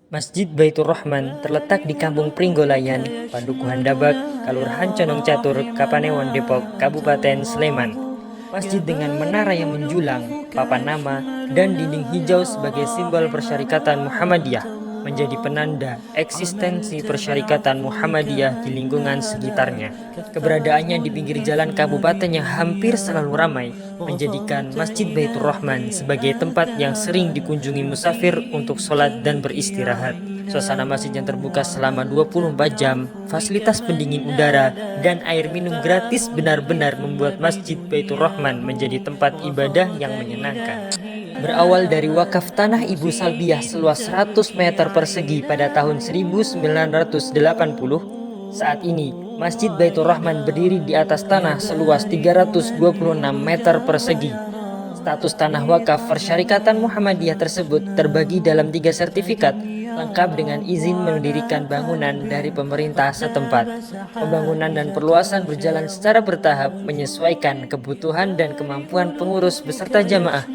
Masjid Baitur Rahman terletak di Kampung Pringgolayan, Padukuhan Dabak, Kelurahan Condong Catur, Kapanewon Depok, Kabupaten Sleman. Masjid dengan menara yang menjulang, papan nama, dan dinding hijau sebagai simbol persyarikatan Muhammadiyah menjadi penanda eksistensi persyarikatan Muhammadiyah di lingkungan sekitarnya. Keberadaannya di pinggir jalan kabupaten yang hampir selalu ramai menjadikan Masjid Baitur Rahman sebagai tempat yang sering dikunjungi musafir untuk sholat dan beristirahat. Suasana masjid yang terbuka selama 24 jam, fasilitas pendingin udara, dan air minum gratis benar-benar membuat Masjid Baitur Rahman menjadi tempat ibadah yang menyenangkan. Berawal dari wakaf tanah Ibu Salbiah seluas 100 meter persegi pada tahun 1980, saat ini Masjid Baitur Rahman berdiri di atas tanah seluas 326 meter persegi. Status tanah wakaf Persyarikatan Muhammadiyah tersebut terbagi dalam 3 sertifikat, lengkap dengan izin mendirikan bangunan dari pemerintah setempat. Pembangunan dan perluasan berjalan secara bertahap menyesuaikan kebutuhan dan kemampuan pengurus beserta jamaah.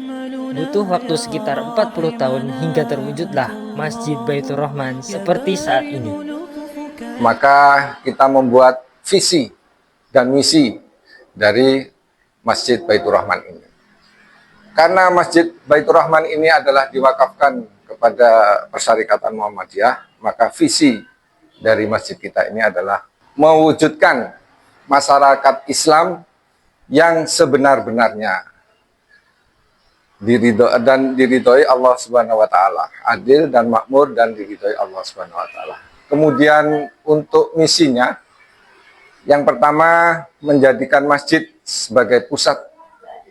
Butuh waktu sekitar 40 tahun hingga terwujudlah Masjid Baitur Rahman seperti saat ini. Maka kita membuat visi dan misi dari Masjid Baitur Rahman ini. Karena Masjid Baitur Rahman ini adalah diwakafkan kepada Persyarikatan Muhammadiyah, maka visi dari masjid kita ini adalah mewujudkan masyarakat Islam yang sebenar-benarnya diridhoi Allah Subhanahu wa taala, adil dan makmur dan diridhoi Allah Subhanahu wa taala. Kemudian untuk misinya, yang pertama menjadikan masjid sebagai pusat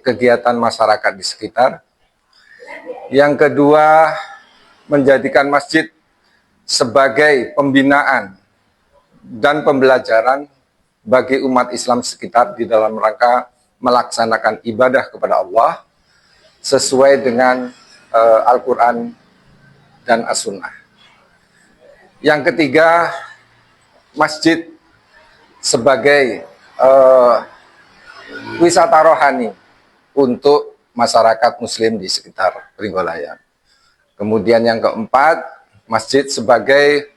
kegiatan masyarakat di sekitar. Yang kedua, menjadikan masjid sebagai pembinaan dan pembelajaran bagi umat Islam sekitar di dalam rangka melaksanakan ibadah kepada Allah sesuai dengan Al-Quran dan As-Sunnah. Yang ketiga, masjid sebagai wisata rohani untuk masyarakat muslim di sekitar Pringgolayan. Kemudian yang keempat, masjid sebagai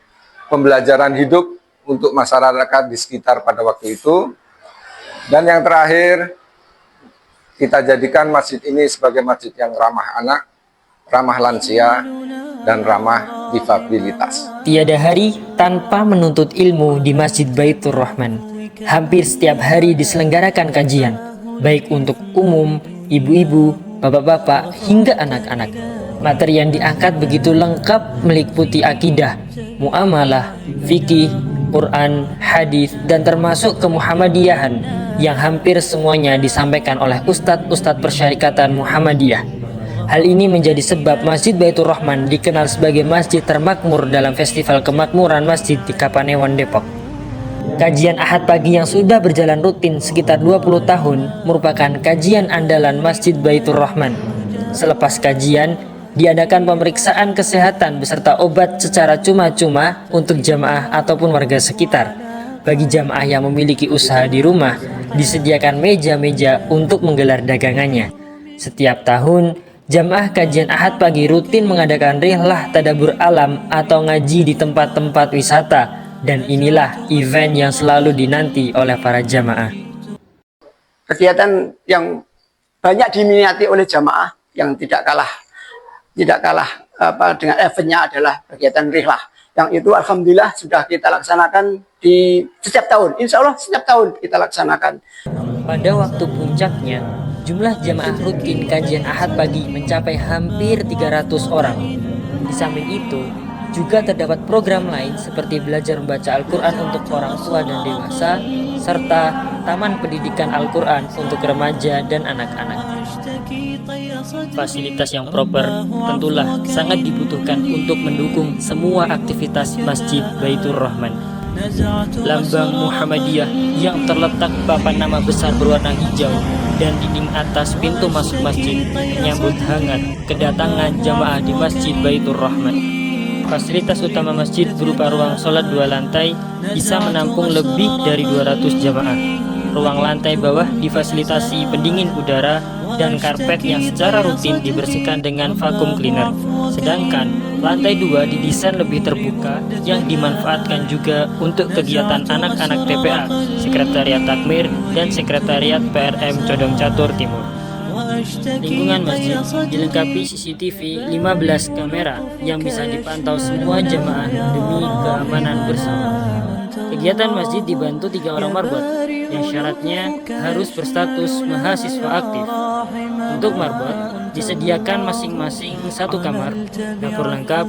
pembelajaran hidup untuk masyarakat di sekitar pada waktu itu. Dan yang terakhir, kita jadikan masjid ini sebagai masjid yang ramah anak, ramah lansia, dan ramah difabilitas. Tiada hari tanpa menuntut ilmu di Masjid Baitur Rahman. Hampir setiap hari diselenggarakan kajian, baik untuk umum, ibu-ibu, bapak-bapak, hingga anak-anak. Materi yang diangkat begitu lengkap meliputi akidah, muamalah, fikih, Quran, hadis, dan termasuk kemuhammadiyahan yang hampir semuanya disampaikan oleh ustadz-ustadz Persyarikatan Muhammadiyah. Hal ini menjadi sebab Masjid Baitur Rahman dikenal sebagai masjid termakmur dalam Festival Kemakmuran Masjid di Kapanewon Depok. Kajian Ahad pagi yang sudah berjalan rutin sekitar 20 tahun merupakan kajian andalan Masjid Baitur Rahman. Selepas kajian, diadakan pemeriksaan kesehatan beserta obat secara cuma-cuma untuk jamaah ataupun warga sekitar. Bagi jamaah yang memiliki usaha di rumah, disediakan meja-meja untuk menggelar dagangannya. Setiap tahun, jamaah kajian Ahad pagi rutin mengadakan rihlah tadabur alam atau ngaji di tempat-tempat wisata, dan inilah event yang selalu dinanti oleh para jamaah. Kegiatan yang banyak diminati oleh jamaah yang tidak kalah dengan eventnya adalah kegiatan rihlah. Yang itu alhamdulillah sudah kita laksanakan di setiap tahun. Insya Allah setiap tahun kita laksanakan. Pada waktu puncaknya, jumlah jamaah rutin kajian Ahad pagi mencapai hampir 300 orang. Di samping itu, juga terdapat program lain seperti belajar membaca Al-Quran untuk orang tua dan dewasa, serta taman pendidikan Al-Quran untuk remaja dan anak-anak. Fasilitas yang proper tentulah sangat dibutuhkan untuk mendukung semua aktivitas Masjid Baitur Rahman. Lambang Muhammadiyah yang terletak papan nama besar berwarna hijau dan dinding atas pintu masuk masjid menyambut hangat kedatangan jamaah di Masjid Baitur Rahman. Fasilitas utama masjid berupa ruang sholat 2 lantai bisa menampung lebih dari 200 jamaah. Ruang lantai bawah difasilitasi pendingin udara dan karpet yang secara rutin dibersihkan dengan vakum cleaner. Sedangkan lantai 2 didesain lebih terbuka yang dimanfaatkan juga untuk kegiatan anak-anak TPA, Sekretariat Takmir, dan Sekretariat PRM Condong Catur Timur. Lingkungan masjid dilengkapi CCTV 15 kamera yang bisa dipantau semua jamaah demi keamanan bersama. Kegiatan masjid dibantu 3 orang marbot yang syaratnya harus berstatus mahasiswa aktif. Untuk marbot disediakan masing-masing 1 kamar, dapur lengkap,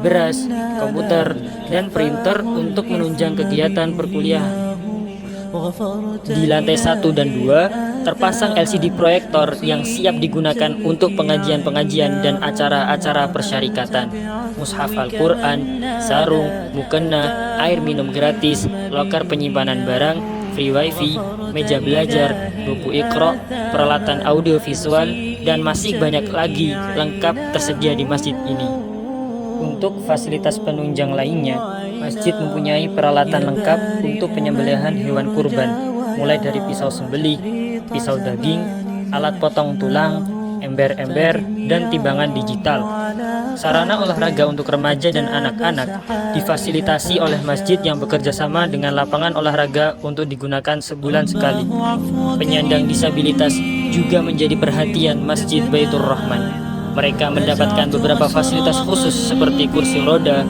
beras, komputer, dan printer untuk menunjang kegiatan perkuliahan. Di lantai 1 dan 2 terpasang LCD proyektor yang siap digunakan untuk pengajian-pengajian dan acara-acara persyarikatan. Mushaf Al-Quran, sarung, mukena, air minum gratis, loker penyimpanan barang, free wifi, meja belajar, buku Iqra, peralatan audio visual, dan masih banyak lagi lengkap tersedia di masjid ini. Untuk fasilitas penunjang lainnya, masjid mempunyai peralatan lengkap untuk penyembelihan hewan kurban, mulai dari pisau sembelih, pisau daging, alat potong tulang, ember-ember, dan timbangan digital. Sarana olahraga untuk remaja dan anak-anak difasilitasi oleh masjid yang bekerja sama dengan lapangan olahraga untuk digunakan sebulan sekali. Penyandang disabilitas juga menjadi perhatian Masjid Baitur Rahman. Mereka mendapatkan beberapa fasilitas khusus seperti kursi roda,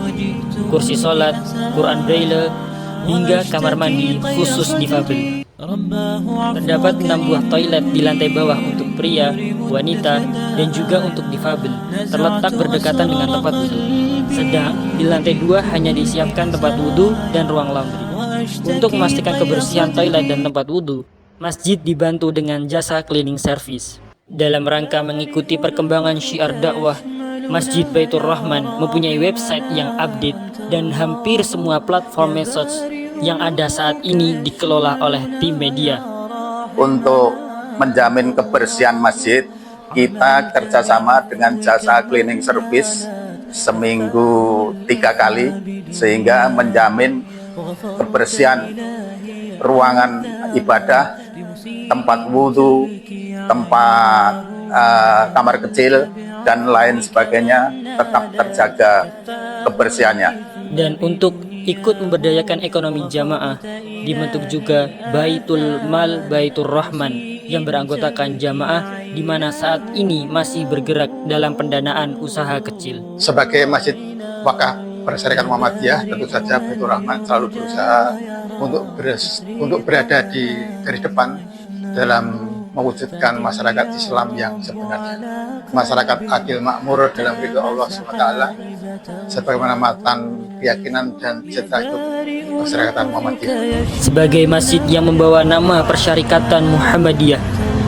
kursi sholat, Quran Braille, hingga kamar mandi khusus difabel. Terdapat 6 buah toilet di lantai bawah untuk pria, wanita, dan juga untuk difabel, terletak berdekatan dengan tempat wudhu. Sedang di lantai 2 hanya disiapkan tempat wudhu dan ruang laundry. Untuk memastikan kebersihan toilet dan tempat wudhu, masjid dibantu dengan jasa cleaning service. Dalam rangka mengikuti perkembangan syiar dakwah, Masjid Baitur Rahman mempunyai website yang update dan hampir semua platform medsos yang ada saat ini dikelola oleh tim media. Untuk menjamin kebersihan masjid, kita kerjasama dengan jasa cleaning service seminggu 3 kali, sehingga menjamin kebersihan ruangan ibadah, tempat wudhu, tempat kamar kecil, dan lain sebagainya tetap terjaga kebersihannya. Dan untuk ikut memberdayakan ekonomi jamaah, dibentuk juga Baitul Mal Baitur Rahman yang beranggotakan jamaah di mana saat ini masih bergerak dalam pendanaan usaha kecil. Sebagai masjid wakaf Persyarikat Muhammadiyah, tentu saja Baitur Rahman selalu berusaha untuk berada di garis depan dalam mewujudkan masyarakat Islam yang sebenarnya, masyarakat adil makmur dalam ridho Allah SWT, sebagaimana matan keyakinan dan cita hidup Persyarikatan Muhammadiyah. Sebagai masjid yang membawa nama Persyarikatan Muhammadiyah,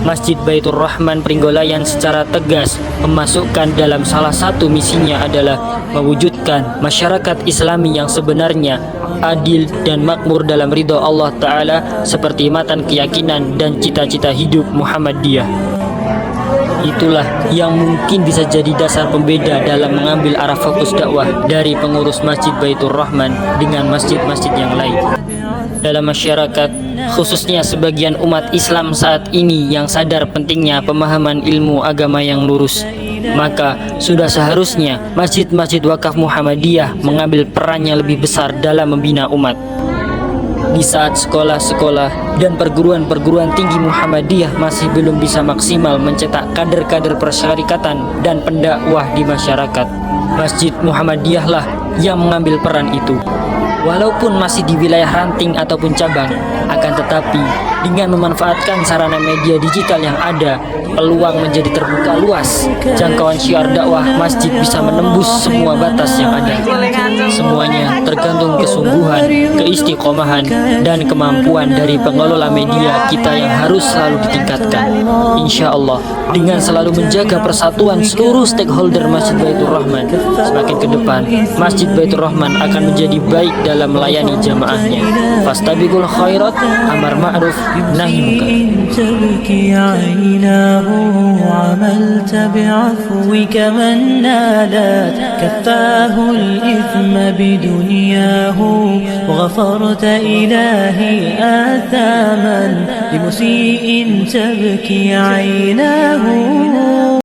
Masjid Baitur Rahman Pringgolayan secara tegas memasukkan dalam salah satu misinya adalah mewujudkan masyarakat Islami yang sebenarnya adil dan makmur dalam ridho Allah Ta'ala seperti matan keyakinan dan cita-cita hidup Muhammadiyah. Itulah yang mungkin bisa jadi dasar pembeda dalam mengambil arah fokus dakwah dari pengurus Masjid Baitur Rahman dengan masjid-masjid yang lain. Dalam masyarakat, khususnya sebagian umat Islam saat ini yang sadar pentingnya pemahaman ilmu agama yang lurus, maka sudah seharusnya masjid-masjid wakaf Muhammadiyah mengambil perannya lebih besar dalam membina umat. Di saat sekolah-sekolah dan perguruan-perguruan tinggi Muhammadiyah masih belum bisa maksimal mencetak kader-kader persyarikatan dan pendakwah di masyarakat, Masjid Muhammadiyah lah yang mengambil peran itu. Walaupun masih di wilayah ranting ataupun cabang, akan tetapi dengan memanfaatkan sarana media digital yang ada, peluang menjadi terbuka luas. Jangkauan syiar dakwah masjid bisa menembus semua batas yang ada. Semuanya tergantung kesungguhan, keistiqomahan, dan kemampuan dari pengelola media kita yang harus selalu ditingkatkan. Insya Allah, dengan selalu menjaga persatuan seluruh stakeholder Masjid Baitur Rahman, semakin ke depan, Masjid Baitur Rahman akan menjadi baik dalam melayani jamaahnya. Fastabiqul khairat, amar ma'ruf, nahi munkar. تبكي عيناه عملت بعفوك من نالت كفاه الإثم بدنياه وغفرت إلهي آثاما لمسيء تبكي عيناه